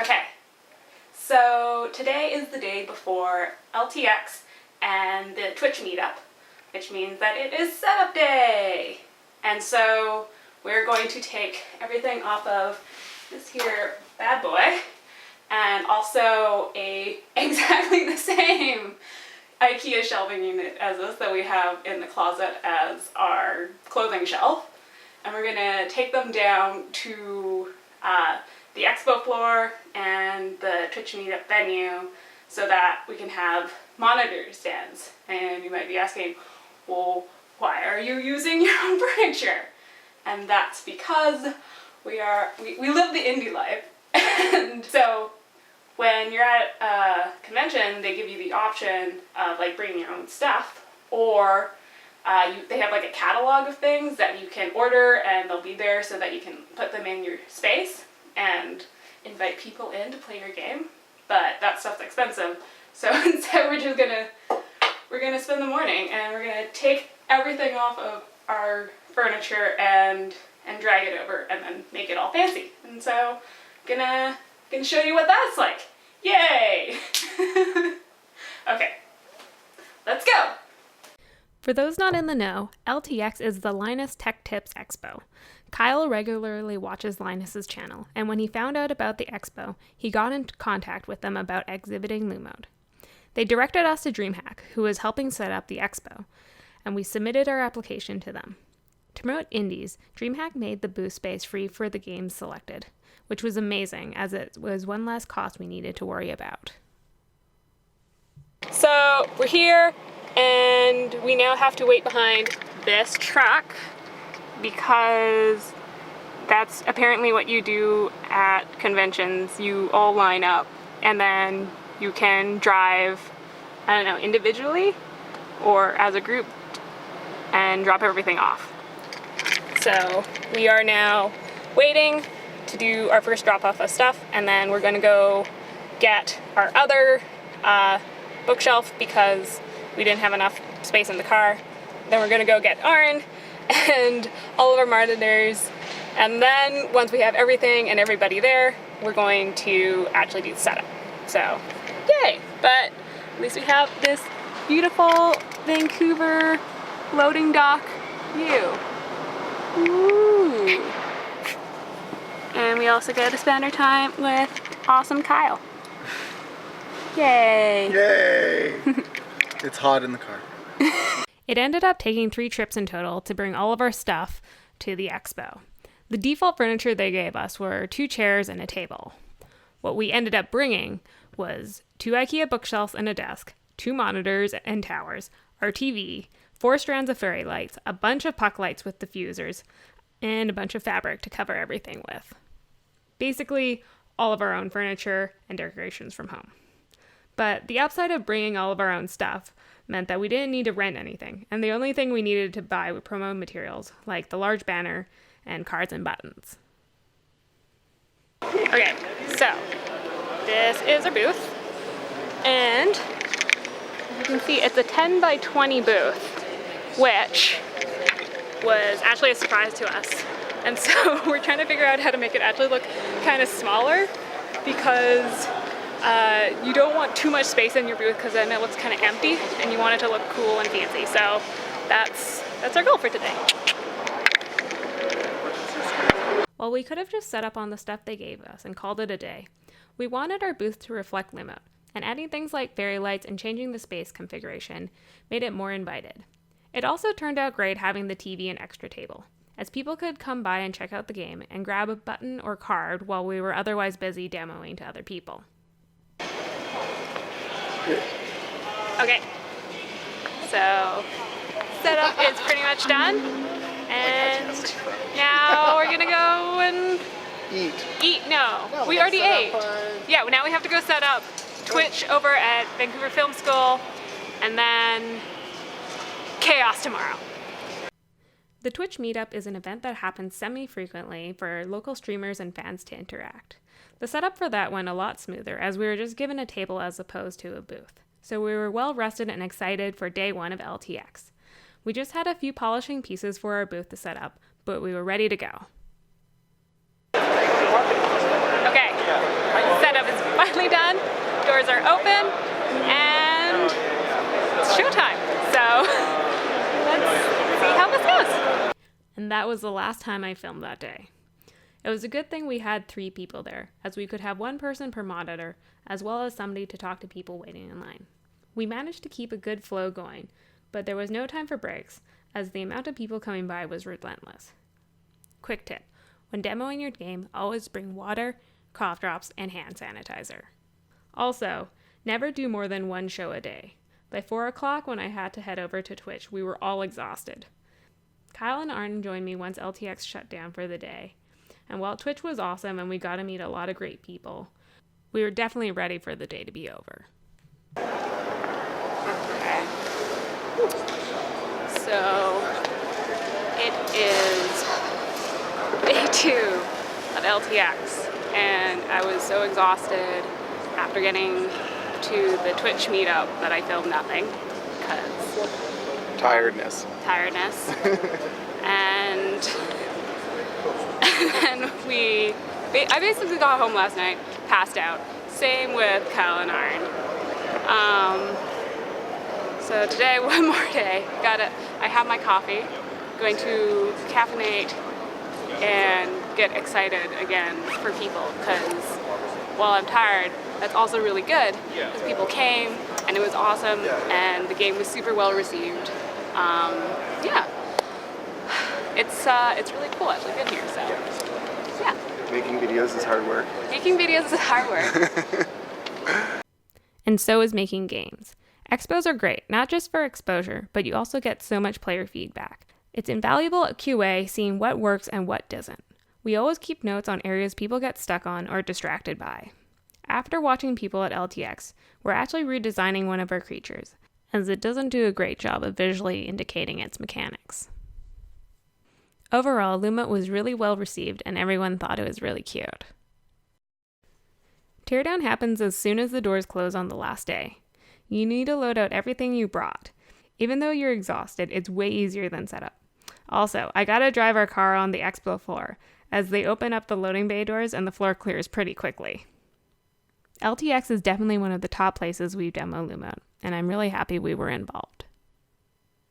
Okay, so today is the day before LTX and the Twitch meetup, which means that it is setup day. And so we're going to take everything off of this here bad boy and also a exactly the same IKEA shelving unit as this that we have in the closet as our clothing shelf. And we're gonna take them down to the expo floor and the Twitch meetup venue so that we can have monitor stands. And you might be asking, well, why are you using your own furniture? And that's because we live the indie life. And so when you're at a convention, they give you the option of like bringing your own stuff, or they have like a catalog of things that you can order and they'll be there so that you can put them in your space and invite people in to play your game. But that stuff's expensive. So instead we're gonna spend the morning and we're gonna take everything off of our furniture and drag it over and then make it all fancy. And so gonna show you what that's like. Yay! Okay, let's go. For those not in the know, LTX is the Linus Tech Tips Expo. Kyle regularly watches Linus's channel, and when he found out about the expo, he got into contact with them about exhibiting Lumote. They directed us to DreamHack, who was helping set up the expo, and we submitted our application to them. To promote indies, DreamHack made the booth space free for the games selected, which was amazing as it was one less cost we needed to worry about. So we're here and we now have to wait behind this truck because that's apparently what you do at conventions. You all line up and then you can drive, I don't know, individually or as a group and drop everything off. So we are now waiting to do our first drop off of stuff, and then we're going to go get our other bookshelf because we didn't have enough space in the car. Then we're going to go get Arn and all of our monitors, and then once we have everything and everybody there, we're going to actually do the setup. So yay! But at least we have this beautiful Vancouver loading dock view. Ooh. And we also get to spend our time with awesome Kyle. Yay! Yay! It's hot in the car. It ended up taking 3 trips in total to bring all of our stuff to the expo. The default furniture they gave us were 2 chairs and a table. What we ended up bringing was 2 IKEA bookshelves and a desk, 2 monitors and towers, our TV, 4 strands of fairy lights, a bunch of puck lights with diffusers, and a bunch of fabric to cover everything with. Basically, all of our own furniture and decorations from home. But the upside of bringing all of our own stuff meant that we didn't need to rent anything, and the only thing we needed to buy were promo materials, like the large banner and cards and buttons. Okay, so this is our booth, and as you can see, it's a 10 by 20 booth, which was actually a surprise to us. And so we're trying to figure out how to make it actually look kind of smaller because you don't want too much space in your booth because then it looks kind of empty and you want it to look cool and fancy. So that's our goal for today. While we could have just set up on the stuff they gave us and called it a day, we wanted our booth to reflect Lumote, and adding things like fairy lights and changing the space configuration made it more invited. It also turned out great having the TV and extra table, as people could come by and check out the game and grab a button or card while we were otherwise busy demoing to other people. Okay, so setup is pretty much done, and now we're gonna go and eat. No, we already ate. Yeah, now we have to go set up Twitch over at Vancouver Film School, and then chaos tomorrow. The Twitch meetup is an event that happens semi-frequently for local streamers and fans to interact. The setup for that went a lot smoother as we were just given a table as opposed to a booth. So we were well rested and excited for day 1 of LTX. We just had a few polishing pieces for our booth to set up, but we were ready to go. Okay, setup are open, and it's showtime. So let's see how this goes. And that was the last time I filmed that day. It was a good thing we had 3 people there, as we could have 1 person per monitor, as well as somebody to talk to people waiting in line. We managed to keep a good flow going, but there was no time for breaks, as the amount of people coming by was relentless. Quick tip: when demoing your game, always bring water, cough drops, and hand sanitizer. Also, never do more than 1 show a day. By 4 o'clock, when I had to head over to Twitch, we were all exhausted. Kyle and Arden joined me once LTX shut down for the day. And while Twitch was awesome and we got to meet a lot of great people, we were definitely ready for the day to be over. Okay. So, it is day 2 of LTX, and I was so exhausted after getting to the Twitch meetup that I filmed nothing, because Tiredness. And then I basically got home last night, passed out. Same with Kyle and Arden. So today, one more day. I have my coffee, going to caffeinate and get excited again for people, because while I'm tired, that's also really good, because people came and it was awesome and the game was super well received. Yeah. It's really cool actually being here, so yeah. Making videos is hard work. Making videos is hard work. And so is making games. Expos are great, not just for exposure, but you also get so much player feedback. It's invaluable at QA seeing what works and what doesn't. We always keep notes on areas people get stuck on or distracted by. After watching people at LTX, we're actually redesigning one of our creatures, as it doesn't do a great job of visually indicating its mechanics. Overall, Lumote was really well received and everyone thought it was really cute. Teardown happens as soon as the doors close on the last day. You need to load out everything you brought. Even though you're exhausted, it's way easier than setup. Also, I gotta drive our car on the expo floor, as they open up the loading bay doors and the floor clears pretty quickly. LTX is definitely one of the top places we've demoed Lumote, and I'm really happy we were involved.